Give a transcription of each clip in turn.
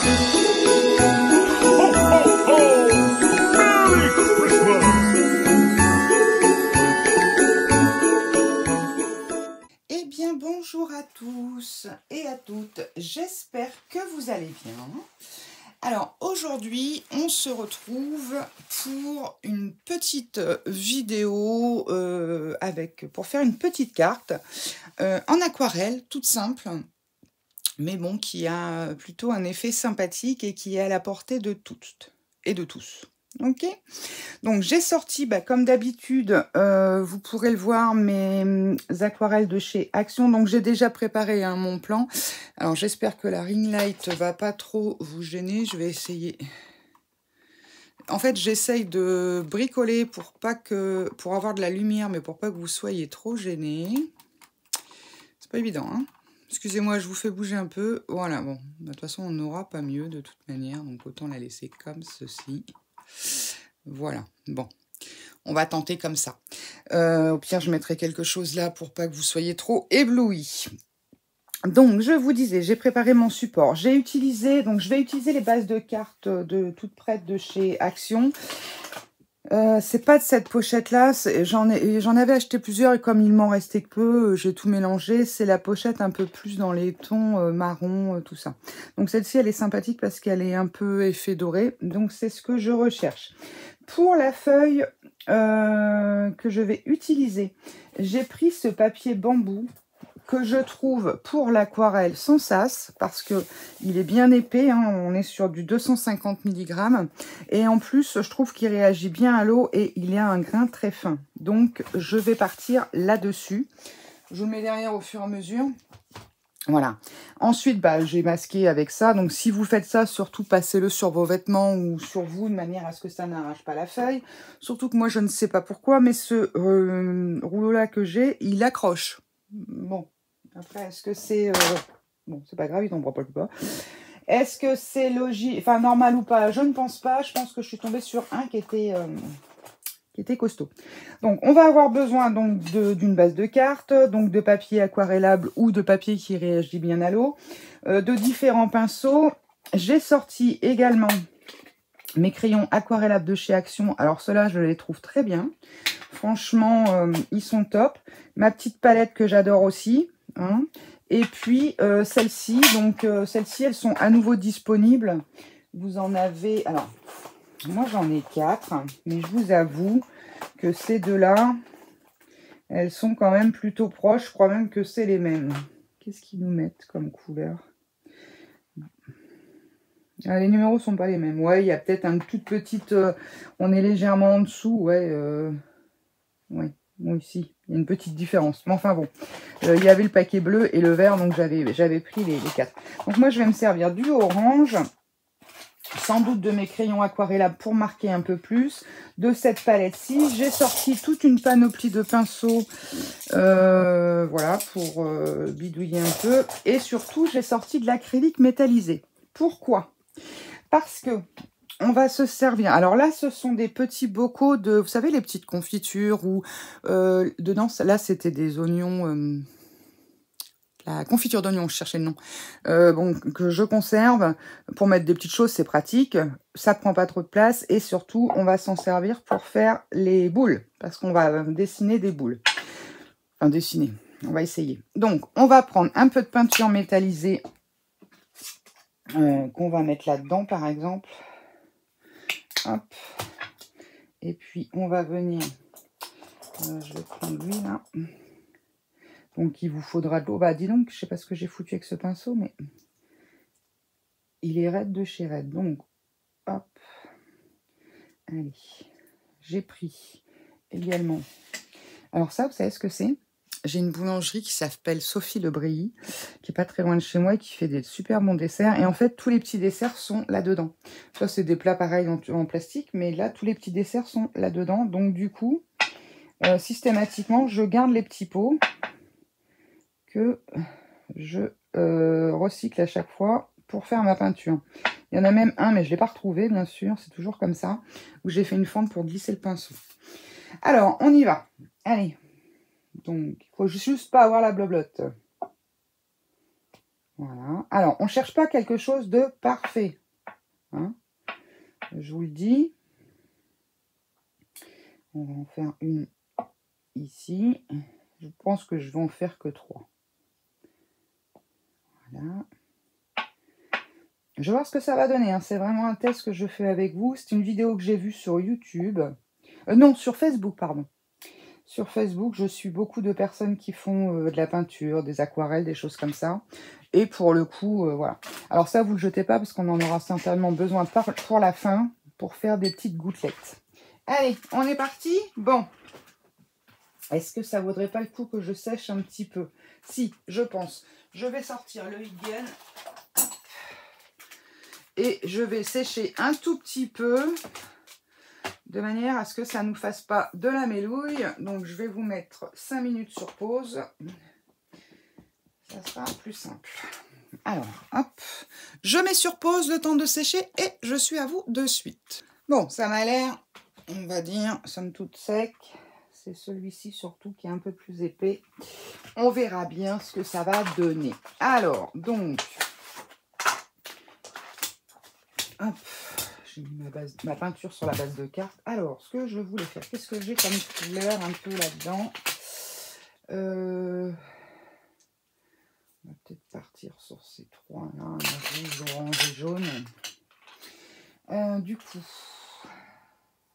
Eh bien, bonjour à tous et à toutes, j'espère que vous allez bien. Alors, aujourd'hui, on se retrouve pour une petite vidéo pour faire une petite carte en aquarelle, toute simple, mais bon, qui a plutôt un effet sympathique et qui est à la portée de toutes et de tous. Ok, donc j'ai sorti, comme d'habitude, vous pourrez le voir, mes aquarelles de chez Action. Donc j'ai déjà préparé mon plan. Alors j'espère que la ring light va pas trop vous gêner. Je vais essayer. En fait, j'essaye de bricoler pour avoir de la lumière, mais pour pas que vous soyez trop gênés. C'est pas évident, hein. Excusez-moi, je vous fais bouger un peu. Voilà, bon, de toute façon, on n'aura pas mieux de toute manière, donc autant la laisser comme ceci. Voilà, bon, on va tenter comme ça. Au pire, je mettrai quelque chose là pour pas que vous soyez trop éblouis. Donc, je vous disais, j'ai préparé mon support. Je vais utiliser les bases de cartes toutes prêtes de chez Action. C'est pas de cette pochette-là, j'en avais acheté plusieurs et comme il m'en restait que peu, j'ai tout mélangé. C'est la pochette un peu plus dans les tons marron, tout ça. Donc celle-ci, elle est sympathique parce qu'elle est un peu effet doré. Donc c'est ce que je recherche. Pour la feuille que je vais utiliser, j'ai pris ce papier bambou que je trouve pour l'aquarelle sans sas, parce que il est bien épais, hein, on est sur du 250 mg, et en plus, je trouve qu'il réagit bien à l'eau et il y a un grain très fin. Donc, je vais partir là-dessus. Je vous le mets derrière au fur et à mesure. Voilà. Ensuite, j'ai masqué avec ça. Donc, si vous faites ça, surtout passez-le sur vos vêtements ou sur vous, de manière à ce que ça n'arrache pas la feuille. Surtout que moi, je ne sais pas pourquoi, mais ce rouleau-là que j'ai, il accroche. Bon. Après, est-ce que c'est... Bon, c'est pas grave, il t'en pas plus bas. Est-ce que c'est logique, enfin normal ou pas? Je ne pense pas. Je pense que je suis tombée sur un qui était costaud. Donc, on va avoir besoin donc d'une base de cartes, donc de papier aquarellable ou de papier qui réagit bien à l'eau, de différents pinceaux. J'ai sorti également mes crayons aquarellables de chez Action. Alors, ceux-là, je les trouve très bien. Franchement, ils sont top. Ma petite palette que j'adore aussi. Hein. Et puis celles-ci, donc celles-ci, elles sont à nouveau disponibles. Vous en avez, alors moi j'en ai 4, mais je vous avoue que ces deux-là, elles sont quand même plutôt proches. Je crois même que c'est les mêmes. Qu'est-ce qu'ils nous mettent comme couleur? Ah, les numéros sont pas les mêmes. Ouais, il y a peut-être une toute petite, on est légèrement en dessous, ouais. Ouais. Bon, ici, il y a une petite différence. Mais enfin bon, il y avait le paquet bleu et le vert, donc j'avais pris les 4. Donc moi, je vais me servir du orange, sans doute de mes crayons aquarellables pour marquer un peu plus. De cette palette-ci, j'ai sorti toute une panoplie de pinceaux, voilà, pour bidouiller un peu. Et surtout, j'ai sorti de l'acrylique métallisé. Pourquoi? Parce que on va se servir. Alors là, ce sont des petits bocaux de, vous savez, les petites confitures ou dedans, là, c'était des oignons, la confiture d'oignons, je cherchais le nom. Bon, que je conserve pour mettre des petites choses, c'est pratique. Ça prend pas trop de place et surtout, on va s'en servir pour faire les boules parce qu'on va dessiner des boules. Enfin, dessiner. On va essayer. Donc, on va prendre un peu de peinture métallisée qu'on va mettre là-dedans, par exemple. Hop. Et puis, on va venir... je vais prendre lui, là. Donc, il vous faudra de l'eau. Bah, dis donc, je sais pas ce que j'ai foutu avec ce pinceau, mais... il est raide de chez raide. Donc, hop. Allez. J'ai pris également... Alors ça, vous savez ce que c'est? J'ai une boulangerie qui s'appelle Sophie Le Brilly, qui est pas très loin de chez moi et qui fait des super bons desserts. Et en fait, tous les petits desserts sont là-dedans. Ça, c'est des plats pareils en plastique, mais là, tous les petits desserts sont là-dedans. Donc, du coup, systématiquement, je garde les petits pots que je recycle à chaque fois pour faire ma peinture. Il y en a même un, mais je ne l'ai pas retrouvé, bien sûr. C'est toujours comme ça, où j'ai fait une fente pour glisser le pinceau. Alors, on y va. Allez. Donc, il faut juste pas avoir la bloblotte. Voilà. Alors, on ne cherche pas quelque chose de parfait. Hein, je vous le dis. On va en faire une ici. Je pense que je vais en faire que 3. Voilà. Je vais voir ce que ça va donner. Hein. C'est vraiment un test que je fais avec vous. C'est une vidéo que j'ai vue sur YouTube. Non, sur Facebook, pardon. Sur Facebook, je suis beaucoup de personnes qui font de la peinture, des aquarelles, des choses comme ça. Et pour le coup, voilà. Alors ça, vous ne le jetez pas parce qu'on en aura certainement besoin pour la fin, pour faire des petites gouttelettes. Allez, on est parti. Bon. Est-ce que ça vaudrait pas le coup que je sèche un petit peu? Si, je pense. Je vais sortir le Hyggen. Et je vais sécher un tout petit peu, de manière à ce que ça ne nous fasse pas de la mélouille. Donc je vais vous mettre 5 minutes sur pause. Ça sera plus simple. Alors, hop, je mets sur pause le temps de sécher et je suis à vous de suite. Bon, ça m'a l'air, on va dire, somme toute sec. C'est celui-ci surtout qui est un peu plus épais. On verra bien ce que ça va donner. Alors, donc, hop, j'ai mis ma peinture sur la base de carte. Alors, ce que je voulais faire, qu'est-ce que j'ai comme couleur un peu là-dedans? On va peut-être partir sur ces trois-là, rouge, orange et jaune. Du coup,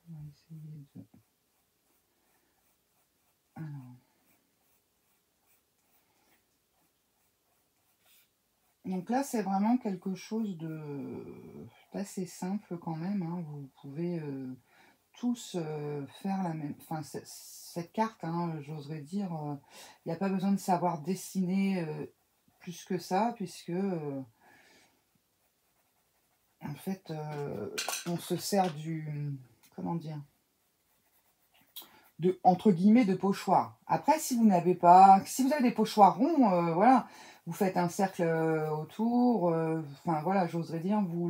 on va essayer de... Alors. Donc là, c'est vraiment quelque chose d'assez simple quand même. Hein. Vous pouvez tous faire la même... Enfin, cette carte, hein, j'oserais dire, il n'y a pas besoin de savoir dessiner plus que ça, puisque... en fait, on se sert du... Comment dire, entre guillemets, de pochoir. Après, si vous n'avez pas... Si vous avez des pochoirs ronds, voilà, vous faites un cercle autour. Enfin, voilà, j'oserais dire, vous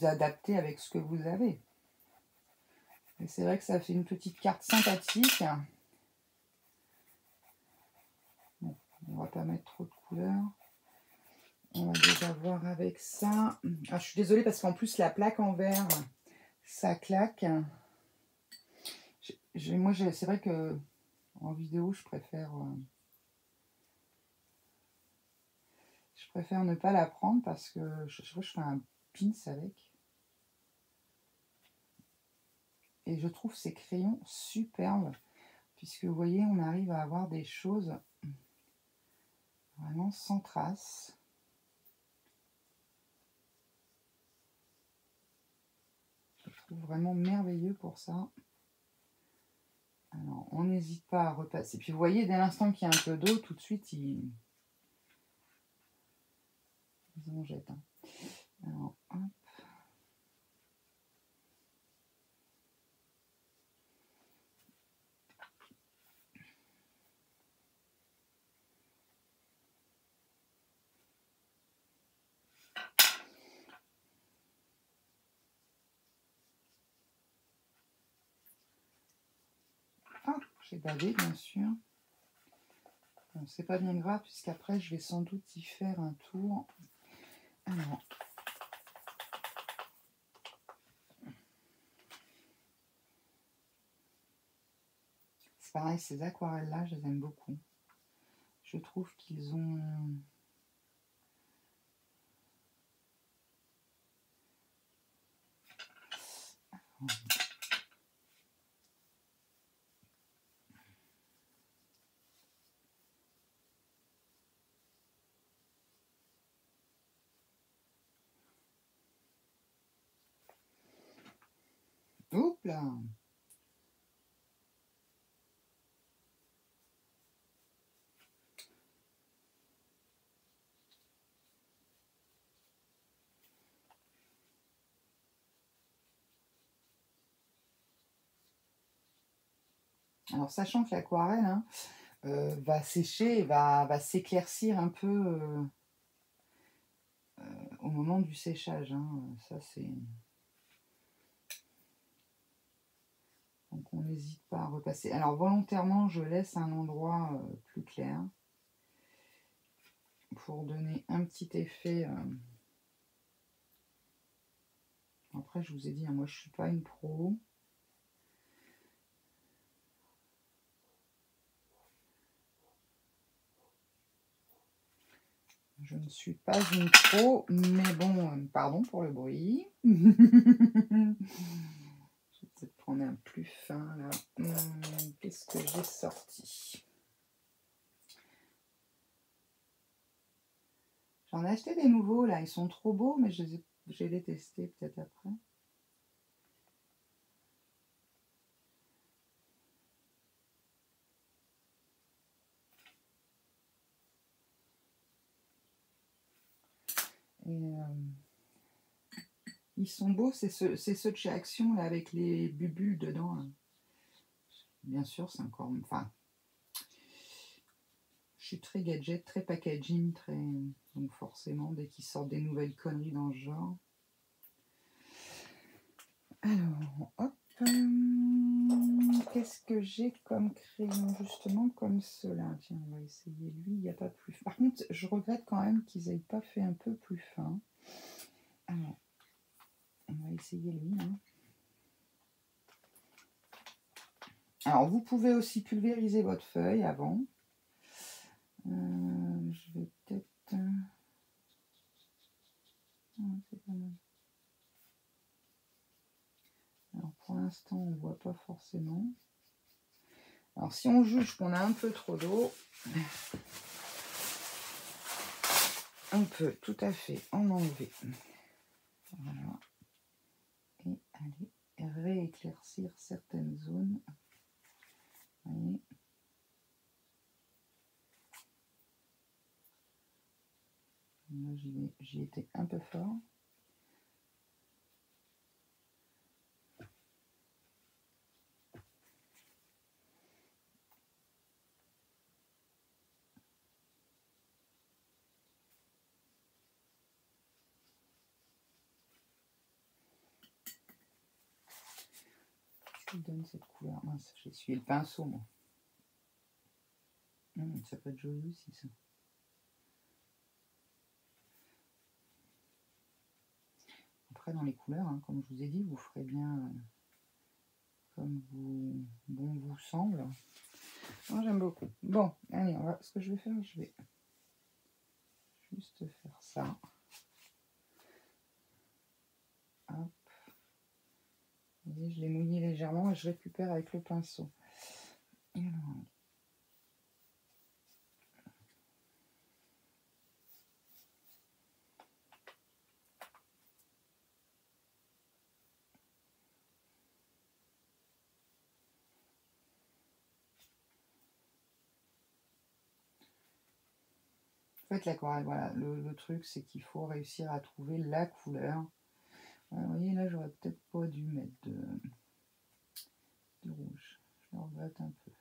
adaptez avec ce que vous avez. Et c'est vrai que ça fait une petite carte sympathique. Bon, on va pas mettre trop de couleurs. On va déjà voir avec ça. Ah, je suis désolée parce qu'en plus la plaque en verre, ça claque. Moi, c'est vrai que en vidéo, je préfère ne pas la prendre parce que je fais un pins avec. Et je trouve ces crayons superbes puisque vous voyez, on arrive à avoir des choses vraiment sans trace. Je trouve vraiment merveilleux pour ça. Alors, on n'hésite pas à repasser. Puis vous voyez, dès l'instant qu'il y a un peu d'eau, tout de suite, ils en jettent. Hein. Alors, hop. Ah, j'ai bavé, bien sûr. Bon, c'est pas bien grave, puisqu'après, je vais sans doute y faire un tour. Alors, c'est pareil, ces aquarelles-là, je les aime beaucoup. Je trouve qu'ils ont... Oups là! Alors, sachant que l'aquarelle hein, va sécher, va s'éclaircir un peu au moment du séchage. Hein. Ça, c'est... Donc on n'hésite pas à repasser. Alors volontairement, je laisse un endroit plus clair pour donner un petit effet. Après, je vous ai dit, hein, moi je ne suis pas une pro. Je ne suis pas une pro, mais bon, pardon pour le bruit. Je vais peut-être prendre un plus fin là. Qu'est-ce que j'ai sorti? J'en ai acheté des nouveaux là, ils sont trop beaux, mais je vais les tester peut-être après. Et ils sont beaux, c'est ceux de chez Action là, avec les bulles dedans. Là. Bien sûr, c'est encore. Enfin, je suis très gadget, très packaging, très. Donc forcément, dès qu'ils sortent des nouvelles conneries dans ce genre. Alors, hop. Qu'est-ce que j'ai comme crayon justement comme cela? Tiens, on va essayer lui, il n'y a pas plus. Par contre, je regrette quand même qu'ils n'aient pas fait un peu plus fin. Alors, on va essayer lui. Hein. Alors, vous pouvez aussi pulvériser votre feuille avant. Je vais peut-être... c'est pas mal. Alors, pour l'instant, on ne voit pas forcément. Alors, si on juge qu'on a un peu trop d'eau, on peut tout à fait en enlever. Voilà. Et aller rééclaircir certaines zones. Vous voyez. Là, j'y étais un peu fort. Je vous donne cette couleur. Mince, j'ai essuyé le pinceau, moi. Ça peut être joli aussi, ça. Après, dans les couleurs, hein, comme je vous ai dit, vous ferez bien comme bon vous semble. Moi, j'aime beaucoup. Bon, allez, ce que je vais faire, je vais juste faire ça. Hop. Vous voyez, je l'ai mouillé légèrement et je récupère avec le pinceau. Et alors, en fait, l'aquarelle, voilà, le truc, c'est qu'il faut réussir à trouver la couleur. Vous voyez, là, j'aurais peut-être pas dû mettre de rouge. Je le regrette un peu.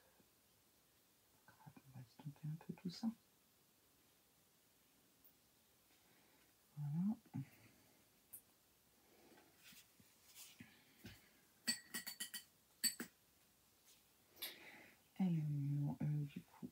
On va estomper un peu tout ça. Voilà. Alors, du coup...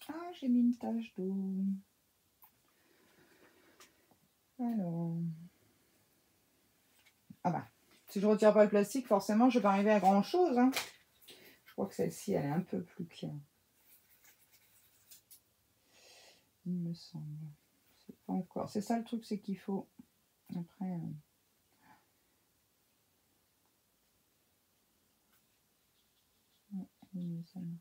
Ah, j'ai mis une tache d'eau. Alors... Ah bah, si je retire pas le plastique, forcément, je vais pas arriver à grand chose. Hein. Je crois que celle-ci, elle est un peu plus claire. Il me semble. C'est pas encore. C'est ça le truc, c'est qu'il faut. Après. Il me semble.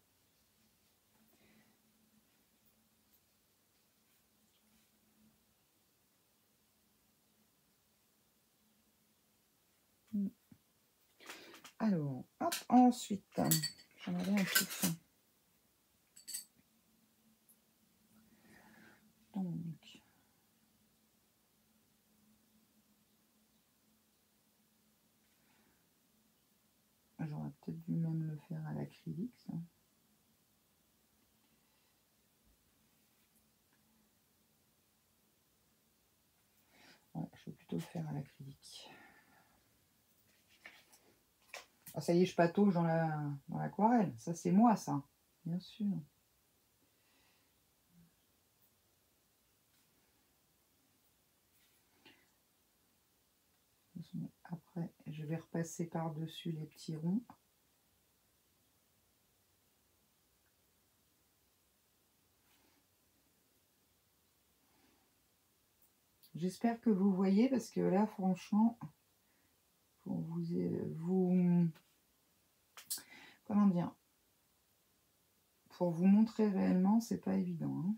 Alors, hop, ensuite, j'en avais un petit fin. Donc, peut-être dû même le faire à l'acrylique, ça. Ouais, je vais plutôt le faire à l'acrylique. Ah, ça y est, je patauge dans l'aquarelle. Ça, c'est moi, ça. Bien sûr. Après, je vais repasser par-dessus les petits ronds. J'espère que vous voyez, parce que là, franchement, pour comment dire, pour vous montrer réellement, c'est pas évident. Hein.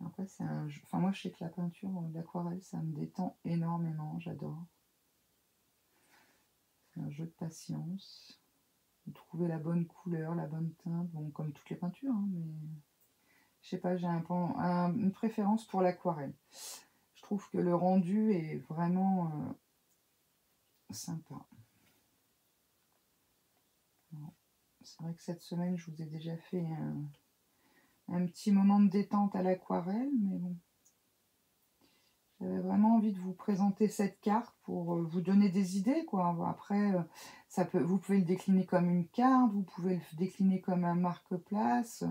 Après, c'est un jeu. Enfin, moi, je sais que la peinture d'aquarelle, ça me détend énormément. J'adore. C'est un jeu de patience. De trouver la bonne couleur, la bonne teinte. Bon, comme toutes les peintures, hein, mais je sais pas, j'ai une préférence pour l'aquarelle. Je trouve que le rendu est vraiment sympa. C'est vrai que cette semaine, je vous ai déjà fait un petit moment de détente à l'aquarelle, mais bon. J'avais vraiment envie de vous présenter cette carte pour vous donner des idées, quoi. Bon, après, vous pouvez le décliner comme une carte, vous pouvez le décliner comme un marque-place.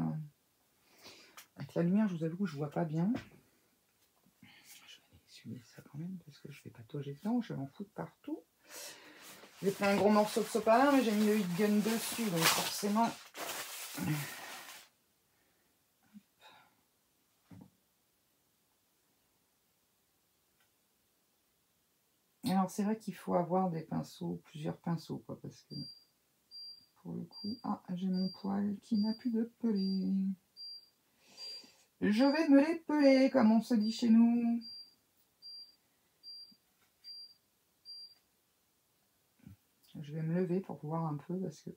Avec la lumière, je vous avoue, je vois pas bien. Je vais essuyer ça quand même, parce que je vais patauger dedans, je vais en foutre partout. J'ai pris un gros morceau de sopalin, mais j'ai mis le heat gun dessus, donc forcément... Alors c'est vrai qu'il faut avoir des pinceaux, plusieurs pinceaux, quoi, parce que pour le coup... Ah, j'ai mon poil qui n'a plus de pelé. Je vais me les peler, comme on se dit chez nous. Je vais me lever pour voir un peu, parce que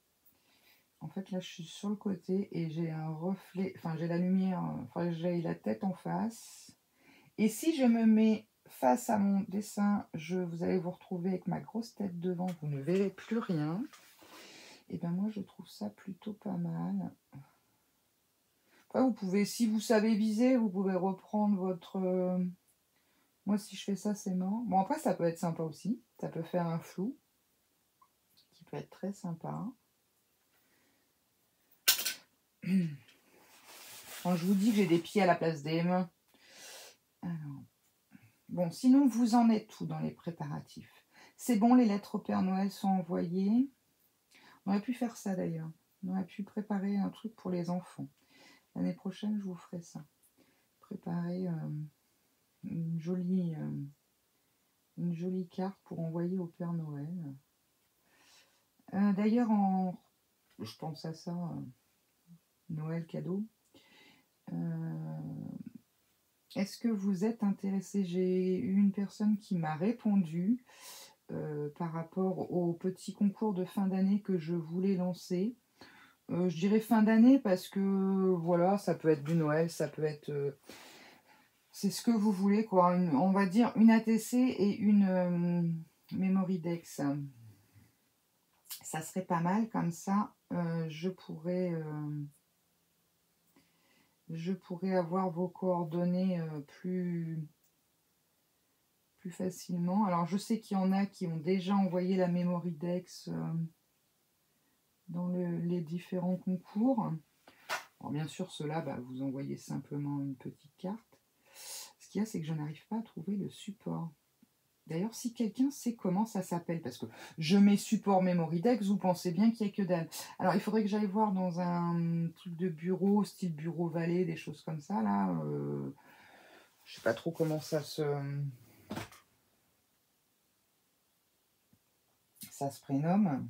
en fait là je suis sur le côté et j'ai un reflet, enfin j'ai la lumière, enfin j'ai la tête en face. Et si je me mets face à mon dessin, vous allez vous retrouver avec ma grosse tête devant, vous ne verrez plus rien. Et ben moi je trouve ça plutôt pas mal. Après vous pouvez, si vous savez viser, vous pouvez reprendre votre... Moi si je fais ça c'est mort. Bon après ça peut être sympa aussi, ça peut faire un flou qui peut être très sympa. Quand je vous dis que j'ai des pieds à la place des mains. Alors, bon, sinon vous en êtes tout dans les préparatifs. C'est bon, les lettres au Père Noël sont envoyées. On aurait pu faire ça d'ailleurs. On aurait pu préparer un truc pour les enfants. L'année prochaine, je vous ferai ça. Préparer une jolie carte pour envoyer au Père Noël. D'ailleurs, je pense à ça, Noël cadeau. Est-ce que vous êtes intéressé? J'ai eu une personne qui m'a répondu par rapport au petit concours de fin d'année que je voulais lancer. Je dirais fin d'année parce que voilà, ça peut être du Noël, ça peut être... c'est ce que vous voulez, quoi. On va dire une ATC et une Memory Dex. Ça serait pas mal, comme ça je pourrais avoir vos coordonnées plus facilement. Alors je sais qu'il y en a qui ont déjà envoyé la Memory Dex dans les différents concours. Alors bien sûr, ceux-là, vous envoyez simplement une petite carte. Ce qu'il y a, c'est que je n'arrive pas à trouver le support. D'ailleurs, si quelqu'un sait comment ça s'appelle, parce que je mets support Memory Dex, vous pensez bien qu'il n'y a que dalle. Alors, il faudrait que j'aille voir dans un truc de bureau, style bureau Vallée, des choses comme ça, là. Je sais pas trop comment ça se prénomme.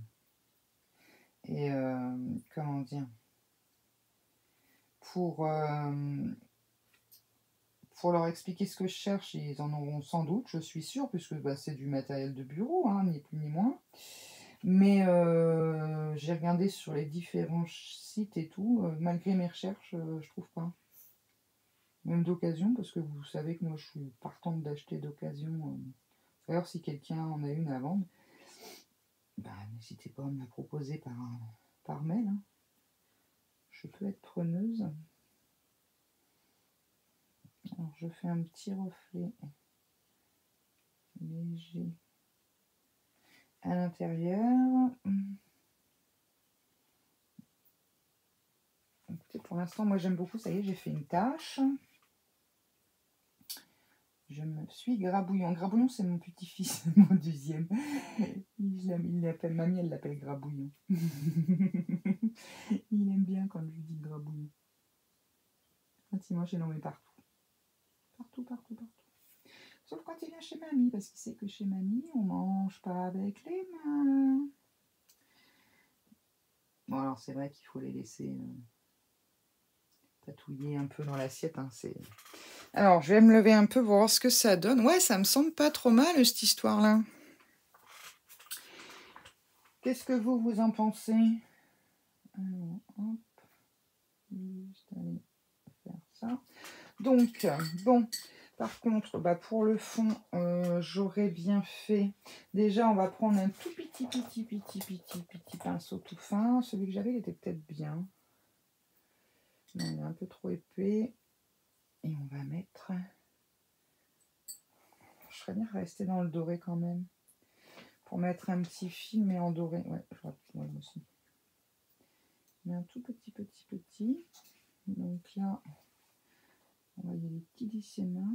Et comment dire, pour faut leur expliquer ce que je cherche, et ils en auront sans doute, je suis sûre, puisque bah, c'est du matériel de bureau, hein, ni plus ni moins. Mais j'ai regardé sur les différents sites et tout, malgré mes recherches, je trouve pas. Même d'occasion, parce que vous savez que moi je suis partante d'acheter d'occasion. D'ailleurs, si quelqu'un en a une à vendre, bah, n'hésitez pas à me la proposer par mail. Hein. Je peux être preneuse. Alors, je fais un petit reflet léger à l'intérieur. Écoutez, pour l'instant, moi j'aime beaucoup. Ça y est, j'ai fait une tache. Je me suis grabouillon. Grabouillon, c'est mon petit-fils, mon deuxième. Il l'appelle, mamie, elle l'appelle grabouillon. Il aime bien quand je lui dis grabouillon. Moi, j'ai nommé partout. Partout, partout, partout. Sauf quand il vient chez mamie, parce qu'il sait que chez mamie, on mange pas avec les mains. Bon, alors c'est vrai qu'il faut les laisser patouiller un peu dans l'assiette. Hein, alors, je vais me lever un peu pour voir ce que ça donne. Ouais, ça me semble pas trop mal, cette histoire-là. Qu'est-ce que vous en pensez? Alors, hop. Juste aller faire ça. Donc, bon, par contre, bah, pour le fond, j'aurais bien fait. Déjà, on va prendre un tout petit pinceau tout fin. Celui que j'avais, il était peut-être bien. Non, il est un peu trop épais. Et on va mettre... Je serais bien rester dans le doré quand même. Pour mettre un petit fil, mais en doré. Ouais, moi aussi. Mais un tout petit. Donc là, on va y aller petit doucement.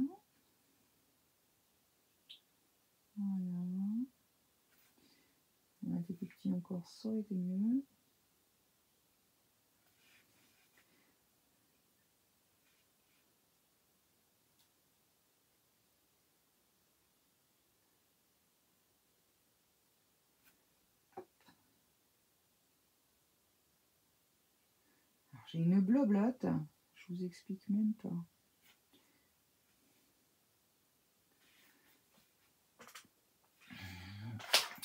Voilà. On a des petits encore, ça aurait été mieux. Alors j'ai une bleu-blotte, je vous explique même pas.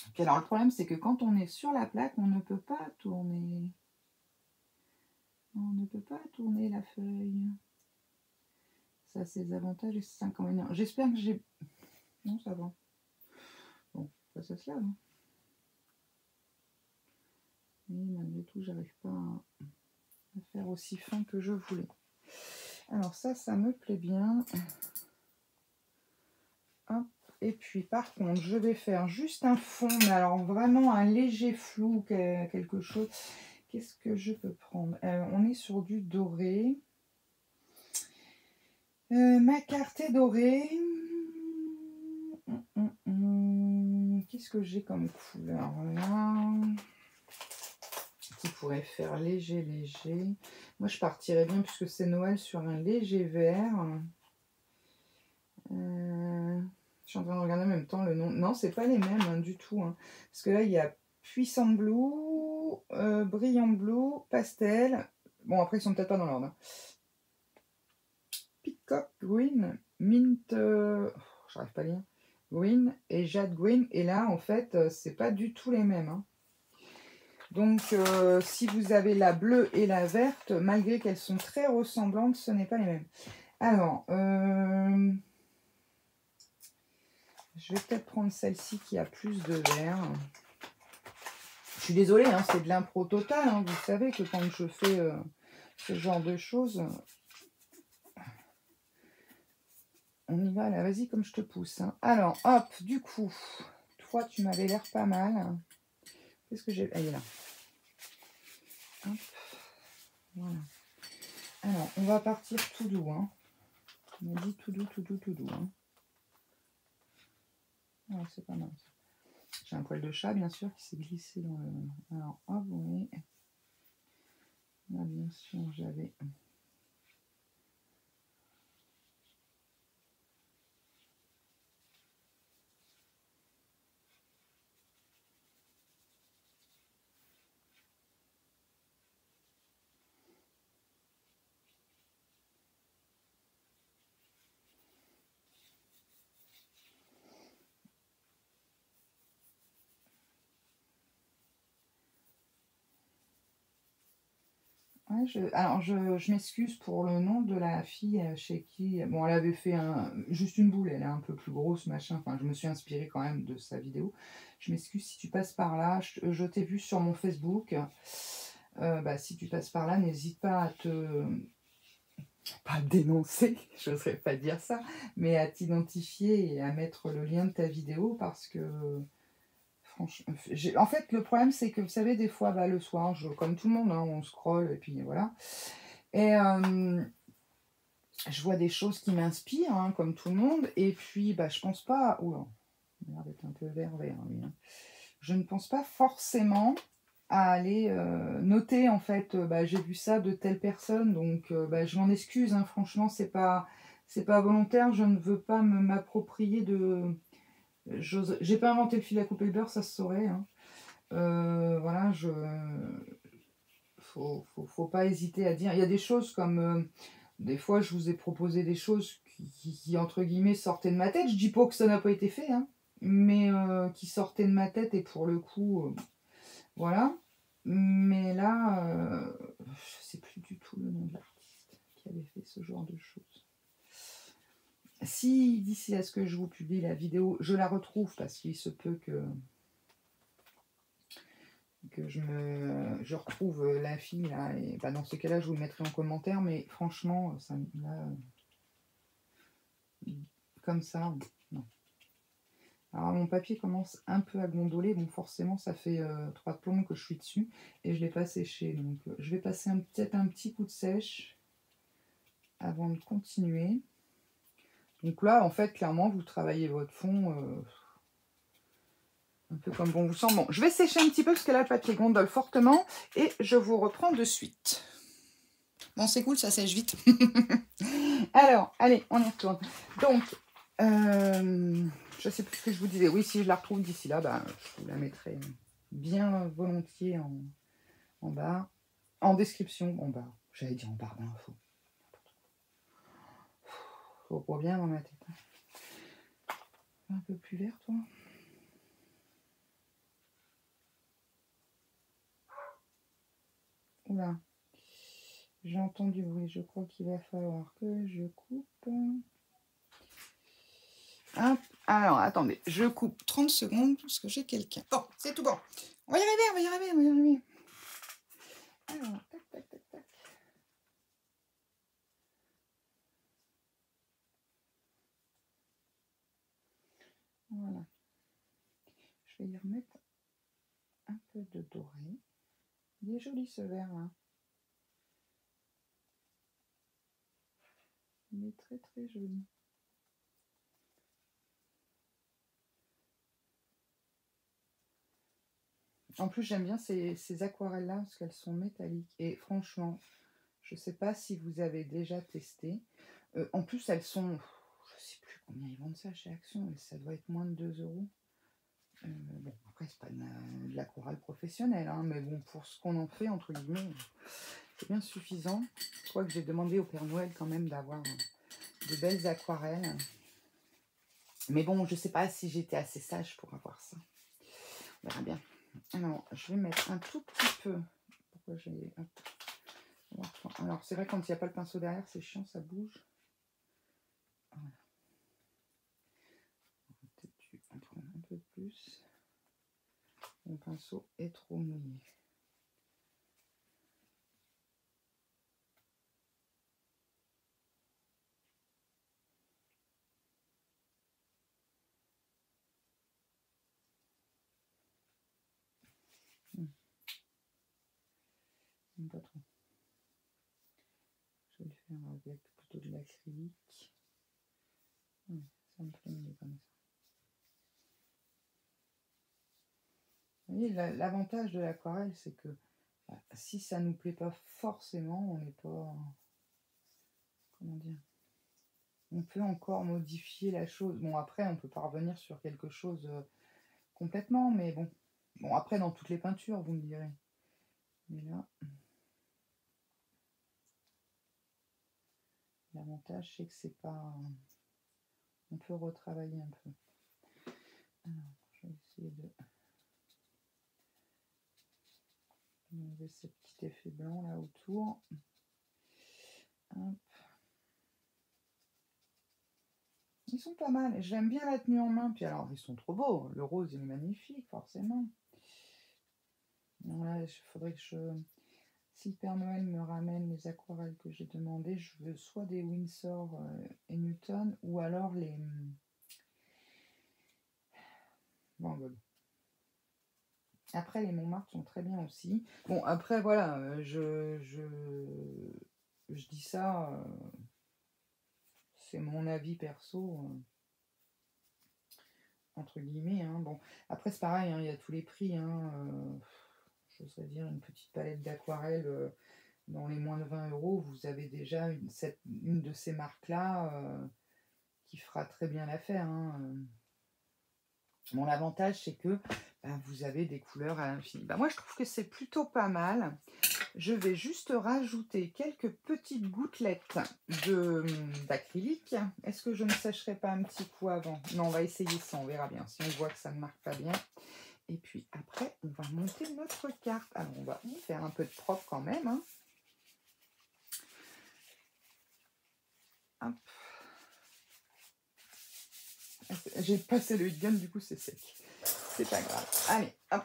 Okay, alors le problème c'est que quand on est sur la plaque, on ne peut pas tourner. On ne peut pas tourner la feuille. Ça a ses avantages et ses inconvénients. J'espère que j'ai... Non, ça va. Bon, ça se lave. Hein. Mais malgré tout, j'arrive pas à faire aussi fin que je voulais. Alors ça me plaît bien. Hop. Et puis par contre, je vais faire juste un fond, mais alors vraiment un léger flou, quelque chose. Qu'est-ce que je peux prendre? On est sur du doré. Ma carte est dorée. Qu'est-ce que j'ai comme couleur là? Qui pourrait faire léger. Moi, je partirais bien, puisque c'est Noël, sur un léger vert. Je suis en train de regarder en même temps le nom. Non, c'est pas les mêmes hein, du tout. Hein. Parce que là, il y a Puissant Blue, Brillant Blue, Pastel. Bon, après, ils sont peut-être pas dans l'ordre. Hein. Peacock Green, Mint... j'arrive pas à lire. Green et Jade Green. Et là, en fait, c'est pas du tout les mêmes. Hein. Donc, si vous avez la bleue et la verte, malgré qu'elles sont très ressemblantes, ce n'est pas les mêmes. Alors, je vais peut-être prendre celle-ci qui a plus de vert. Je suis désolée, hein, c'est de l'impro total. Hein, vous savez que quand je fais ce genre de choses, on y va là. Vas-y, comme je te pousse. Hein. Alors, hop, du coup, toi, tu m'avais l'air pas mal. Qu'est-ce que j'ai... Elle est là. Hop. Voilà. Alors, on va partir tout doux. Hein. On a dit tout doux. Hein. Ouais, c'est pas mal. J'ai un poil de chat, bien sûr, qui s'est glissé dans le... Alors, hop, oui. Là, bien sûr, j'avais... Ouais, alors, je m'excuse pour le nom de la fille chez qui... Bon, elle avait fait juste une boule, elle est un peu plus grosse, machin. Enfin, je me suis inspirée quand même de sa vidéo. Je m'excuse si tu passes par là. Je t'ai vu sur mon Facebook. Bah, si tu passes par là, n'hésite pas à pas dénoncer, je n'oserais pas dire ça, mais à t'identifier et à mettre le lien de ta vidéo parce que... Franchement, en fait, le problème, c'est que, vous savez, des fois, bah, le soir, comme tout le monde, hein, on scrolle, et puis voilà. Et je vois des choses qui m'inspirent, hein, comme tout le monde, et puis, bah, je pense pas... Oula, il a l'air d'être un peu vert, lui, hein. Je ne pense pas forcément à aller noter, en fait, bah, j'ai vu ça de telle personne, donc bah, je m'en excuse, hein, franchement, c'est pas volontaire, je ne veux pas m'approprier de... J'ai pas inventé le fil à couper le beurre, ça se saurait, hein. Voilà, faut pas hésiter à dire. Il y a des choses comme des fois je vous ai proposé des choses qui, entre guillemets sortaient de ma tête. Je dis pas que ça n'a pas été fait, hein, mais qui sortaient de ma tête et pour le coup, voilà. Mais là, je sais plus du tout le nom de l'artiste qui avait fait ce genre de choses. Si d'ici à ce que je vous publie la vidéo, je la retrouve parce qu'il se peut que je retrouve la fille là, et bah, dans ce cas-là, je vous le mettrai en commentaire, mais franchement, ça là, comme ça, non. Alors mon papier commence un peu à gondoler, donc forcément ça fait 3 plombes que je suis dessus, et je ne l'ai pas séché, donc je vais passer peut-être un petit coup de sèche avant de continuer. Donc là, en fait, clairement, vous travaillez votre fond un peu comme bon vous semble. Bon, je vais sécher un petit peu parce que là, le papier gondole fortement, et je vous reprends de suite. Bon, c'est cool, ça sèche vite. Alors, allez, on y retourne. Donc, je sais plus ce que je vous disais. Oui, si je la retrouve d'ici là, bah, je vous la mettrai bien volontiers en bas. En description, en bas. J'allais dire en barre d'infos. Faut pas bien dans ma tête. Un peu plus vert, toi. Oula. J'ai entendu bruit. Je crois qu'il va falloir que je coupe. Hop. Alors, attendez. Je coupe 30 secondes parce que j'ai quelqu'un. Bon, c'est tout bon. On va y arriver, on va y arriver, on va y arriver. Alors, tac, tac, tac, tac. Voilà. Je vais y remettre un peu de doré. Il est joli ce vert là. Il est très très joli. En plus j'aime bien ces aquarelles là parce qu'elles sont métalliques. Et franchement, je ne sais pas si vous avez déjà testé. En plus elles sont, je ne sais plus combien ils vendent ça chez Action, mais ça doit être moins de 2 €. Bon, après c'est pas de l'aquarelle professionnelle, hein, mais bon, pour ce qu'on en fait, entre guillemets, c'est bien suffisant. Je crois que j'ai demandé au Père Noël quand même d'avoir de belles aquarelles. Mais bon, je ne sais pas si j'étais assez sage pour avoir ça. On verra bien. Alors, je vais mettre un tout petit peu. Pourquoi j'ai... Alors, c'est vrai, quand il n'y a pas le pinceau derrière, c'est chiant, ça bouge. Voilà. Peut-être en prendre un peu plus. Mon pinceau est trop mouillé. Pas trop. Je vais le faire avec plutôt de l'acrylique. Ça me fait mieux comme ça. Vous voyez, l'avantage de l'aquarelle, c'est que si ça ne nous plaît pas forcément, on n'est pas... Comment dire? On peut encore modifier la chose. Bon, après, on peut pas revenir sur quelque chose complètement, mais bon. Bon, après, dans toutes les peintures, vous me direz. Mais là, l'avantage, c'est que c'est pas... On peut retravailler un peu. Alors, je vais essayer de... On avait ce petit effet blanc là autour. Hop. Ils sont pas mal. J'aime bien la tenue en main. Puis alors, ils sont trop beaux. Le rose, il est magnifique, forcément. Voilà, il faudrait que je... Si le Père Noël me ramène les aquarelles que j'ai demandées, je veux soit des Winsor et Newton, ou alors les... Van Gogh. Après, les Montmartre sont très bien aussi. Bon, après, voilà, je dis ça, c'est mon avis perso, entre guillemets. Hein. Bon, après, c'est pareil, hein, il y a tous les prix. Hein, j'oserais dire une petite palette d'aquarelle dans les moins de 20 €. Vous avez déjà une de ces marques-là qui fera très bien l'affaire. Hein. Bon, l'avantage, c'est que vous avez des couleurs à l'infini. Moi, je trouve que c'est plutôt pas mal. Je vais juste rajouter quelques petites gouttelettes d'acrylique. Est-ce que je ne sècherai pas un petit coup avant? Non, on va essayer ça, on verra bien. Si on voit que ça ne marque pas bien. Et puis après, on va monter notre carte. Alors, on va faire un peu de propre quand même. Hein. Hop. J'ai passé le gun, du coup c'est sec. C'est pas grave. Allez, hop.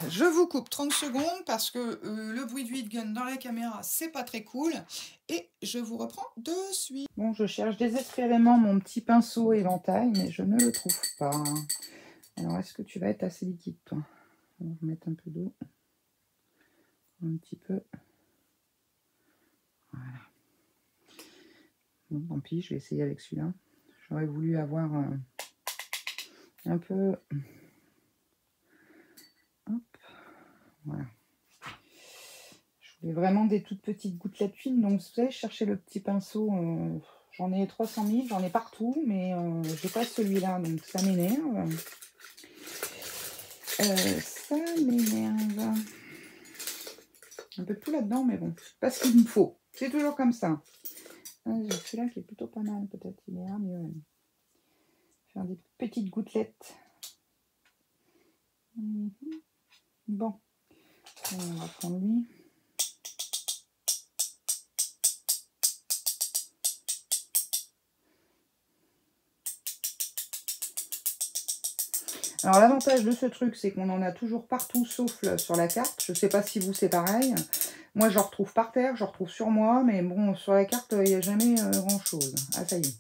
Je vous coupe 30 secondes parce que le bruit du heat gun dans la caméra, c'est pas très cool. Et je vous reprends de suite. Bon, je cherche désespérément mon petit pinceau éventail, mais je ne le trouve pas. Alors, est-ce que tu vas être assez liquide, toi? On va mettre un peu d'eau. Un petit peu. Voilà. Bon, tant pis, je vais essayer avec celui-là. J'aurais voulu avoir un peu... Hop, voilà. Je voulais vraiment des toutes petites gouttelettes fines. Donc, vous savez, chercher le petit pinceau. J'en ai 300 000, j'en ai partout, mais je n'ai pas celui-là, donc ça m'énerve. Ça m'énerve. Un peu de tout là-dedans, mais bon, c'est pas ce qu'il me faut. C'est toujours comme ça. J'ai celui-là qui est plutôt pas mal, peut-être. Il ira mieux. Faire des petites gouttelettes. Bon, on va prendre lui. Alors l'avantage de ce truc, c'est qu'on en a toujours partout sauf sur la carte. Je ne sais pas si vous c'est pareil. Moi je retrouve par terre, je retrouve sur moi, mais bon, sur la carte, il n'y a jamais grand chose. Ah, ça y est.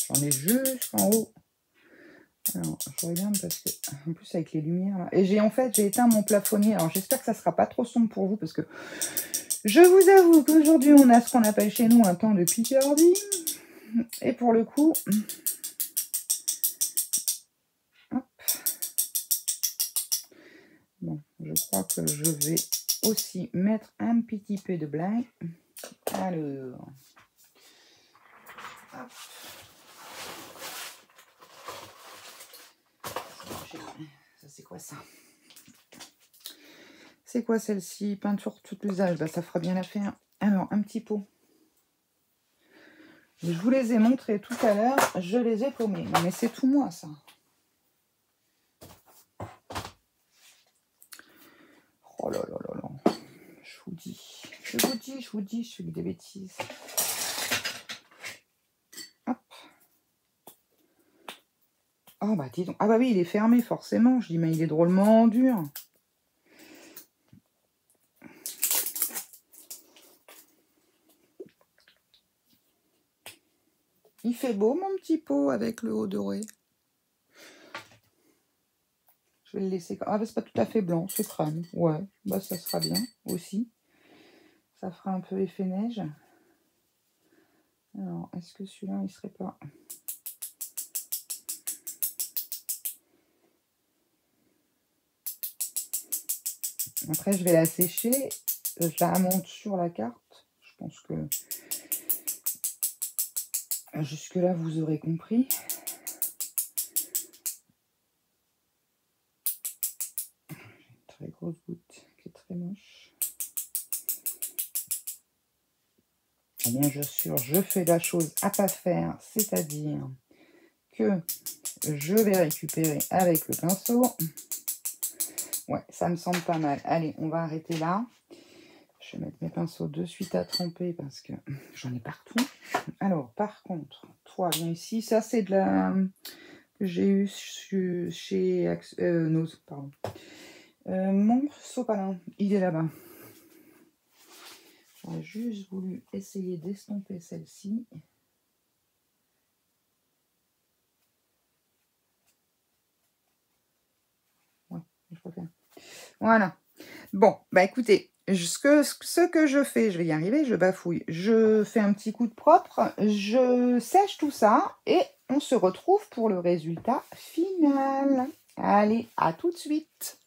J'en ai jusqu'en haut. Alors, je regarde parce que, en plus avec les lumières là. Et j'ai éteint mon plafonnier. Alors j'espère que ça ne sera pas trop sombre pour vous parce que je vous avoue qu'aujourd'hui on a ce qu'on appelle chez nous un temps de Picardie. Et pour le coup, hop. Bon, je crois que je vais aussi mettre un petit peu de blanc. Alors, hop. Ça c'est quoi ça? C'est quoi celle-ci? Peinture tout l'usage, ça fera bien l'affaire. Alors, un petit pot. Je vous les ai montrés tout à l'heure, je les ai paumés. Non mais c'est tout moi ça. Oh là là là là. Je vous dis, je fais des bêtises. Hop. Oh bah dis donc. Ah bah oui, il est fermé forcément. Je dis mais il est drôlement dur. Il fait beau mon petit pot avec le haut doré. Je vais le laisser. Ah bah c'est pas tout à fait blanc, c'est crâne. Ouais, bah ça sera bien aussi. Ça fera un peu effet neige. Alors, est-ce que celui-là, il serait pas... Après, je vais la sécher. Je la monte sur la carte. Je pense que jusque-là, vous aurez compris. J'ai une très grosse goutte qui est très moche. Et bien sûr, je fais la chose à pas faire, c'est-à-dire que je vais récupérer avec le pinceau. Ouais, ça me semble pas mal. Allez, on va arrêter là. Je vais mettre mes pinceaux de suite à tremper parce que j'en ai partout. Alors, par contre, toi, viens ici. Ça, c'est de la... que j'ai eu chez Nose, pardon. Mon sopalin, il est là-bas. J'aurais juste voulu essayer d'estomper celle-ci. Ouais, je préfère. Voilà. Bon, bah écoutez, ce que je fais, je vais y arriver, je bafouille. Je fais un petit coup de propre, je sèche tout ça et on se retrouve pour le résultat final. Allez, à tout de suite.